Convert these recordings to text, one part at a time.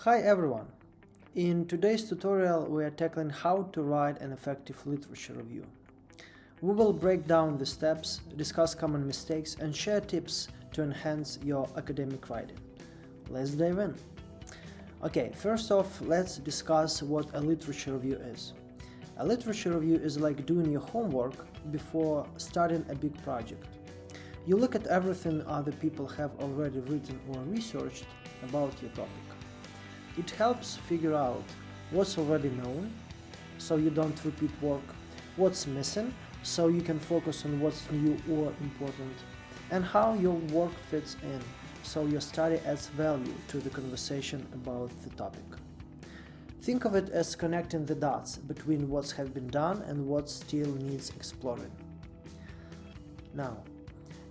Hi everyone! In today's tutorial we are tackling how to write an effective literature review. We will break down the steps, discuss common mistakes and share tips to enhance your academic writing. Let's dive in. Okay, first off, let's discuss what a literature review is. A literature review is like doing your homework before starting a big project. You look at everything other people have already written or researched about your topic. It helps figure out what's already known, so you don't repeat work, what's missing, so you can focus on what's new or important, and how your work fits in, so your study adds value to the conversation about the topic. Think of it as connecting the dots between what has been done and what still needs exploring. Now,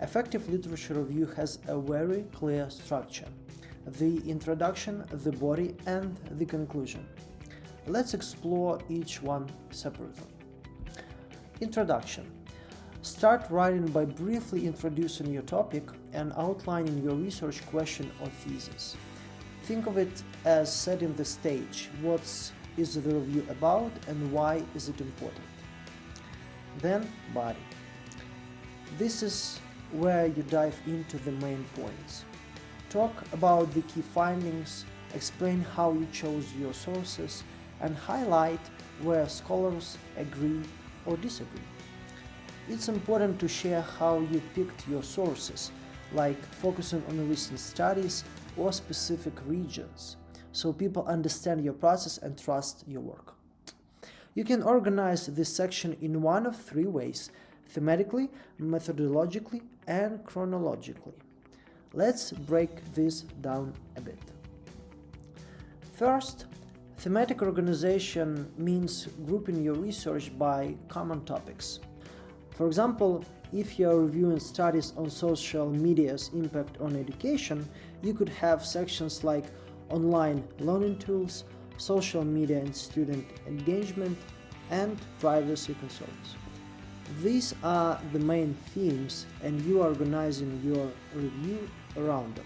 effective literature review has a very clear structure: the introduction, the body, and the conclusion. Let's explore each one separately. Introduction. Start writing by briefly introducing your topic and outlining your research question or thesis. Think of it as setting the stage. What is the review about and why is it important? Then, body. This is where you dive into the main points. Talk about the key findings, explain how you chose your sources, and highlight where scholars agree or disagree. It's important to share how you picked your sources, like focusing on recent studies or specific regions, so people understand your process and trust your work. You can organize this section in one of three ways: thematically, methodologically, and chronologically. Let's break this down a bit. First, thematic organization means grouping your research by common topics. For example, if you are reviewing studies on social media's impact on education, you could have sections like online learning tools, social media and student engagement, and privacy concerns. These are the main themes, and you are organizing your review around them.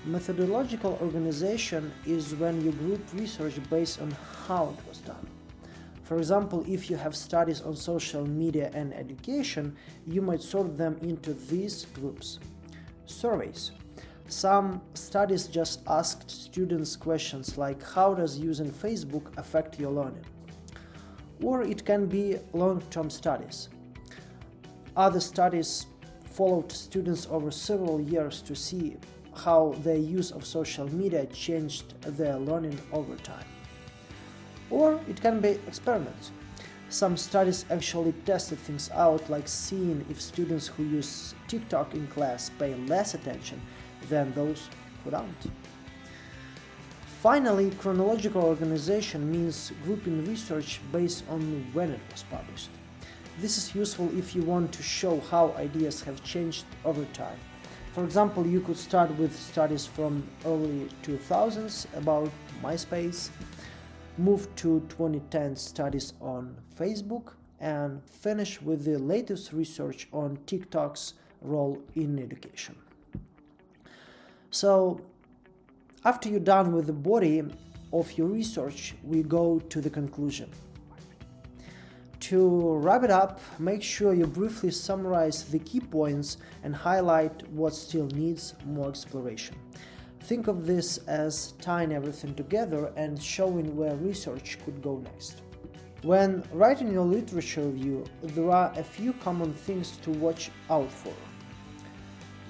Methodological organization is when you group research based on how it was done. For example, if you have studies on social media and education, you might sort them into these groups. Surveys. Some studies just asked students questions like, how does using Facebook affect your learning? Or it can be long-term studies. Other studies followed students over several years to see how their use of social media changed their learning over time. Or it can be experiments. Some studies actually tested things out, like seeing if students who use TikTok in class pay less attention than those who don't. Finally, chronological organization means grouping research based on when it was published. This is useful if you want to show how ideas have changed over time. For example, you could start with studies from early 2000s about MySpace, move to 2010 studies on Facebook, and finish with the latest research on TikTok's role in education. So, after you're done with the body of your research, we go to the conclusion. To wrap it up, make sure you briefly summarize the key points and highlight what still needs more exploration. Think of this as tying everything together and showing where research could go next. When writing your literature review, there are a few common things to watch out for.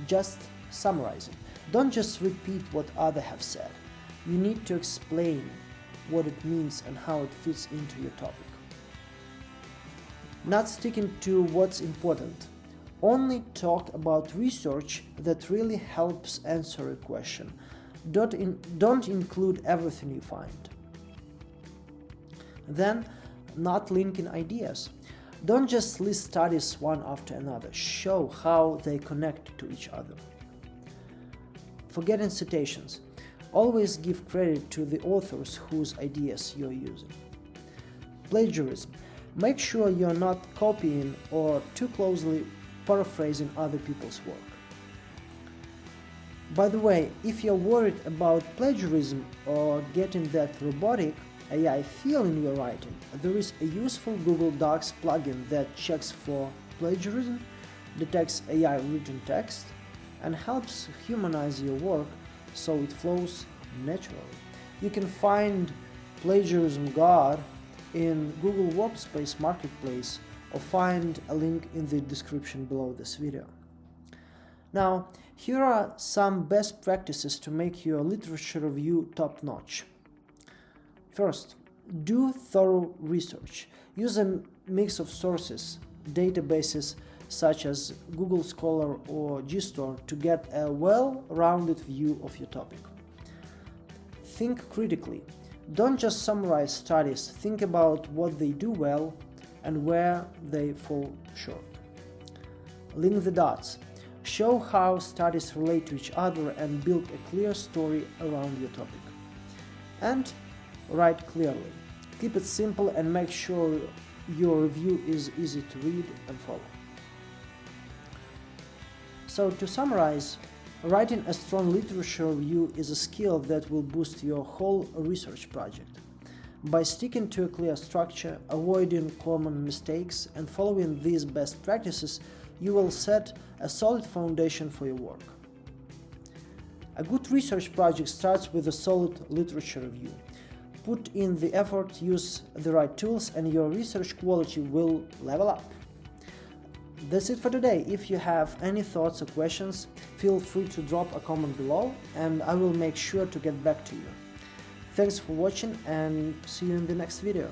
Just summarizing. Don't just repeat what others have said. You need to explain what it means and how it fits into your topic. Not sticking to what's important. Only talk about research that really helps answer a question. Don't include everything you find. Then, not linking ideas. Don't just list studies one after another. Show how they connect to each other. Forgetting citations. Always give credit to the authors whose ideas you're using. Plagiarism. Make sure you're not copying or too closely paraphrasing other people's work. By the way, if you're worried about plagiarism or getting that robotic AI feel in your writing, there is a useful Google Docs plugin that checks for plagiarism, detects AI written text, and helps humanize your work so it flows naturally. You can find Plagiarism Guard in Google Workspace Marketplace or find a link in the description below this video. Now, here are some best practices to make your literature review top-notch. First, do thorough research. Use a mix of sources, databases such as Google Scholar or GStore to get a well-rounded view of your topic. Think critically. Don't just summarize studies, think about what they do well and where they fall short. Link the dots. Show how studies relate to each other and build a clear story around your topic. And write clearly. Keep it simple and make sure your review is easy to read and follow. So to summarize, writing a strong literature review is a skill that will boost your whole research project. By sticking to a clear structure, avoiding common mistakes, and following these best practices, you will set a solid foundation for your work. A good research project starts with a solid literature review. Put in the effort, use the right tools, and your research quality will level up. That's it for today. If you have any thoughts or questions, feel free to drop a comment below and I will make sure to get back to you. Thanks for watching and see you in the next video.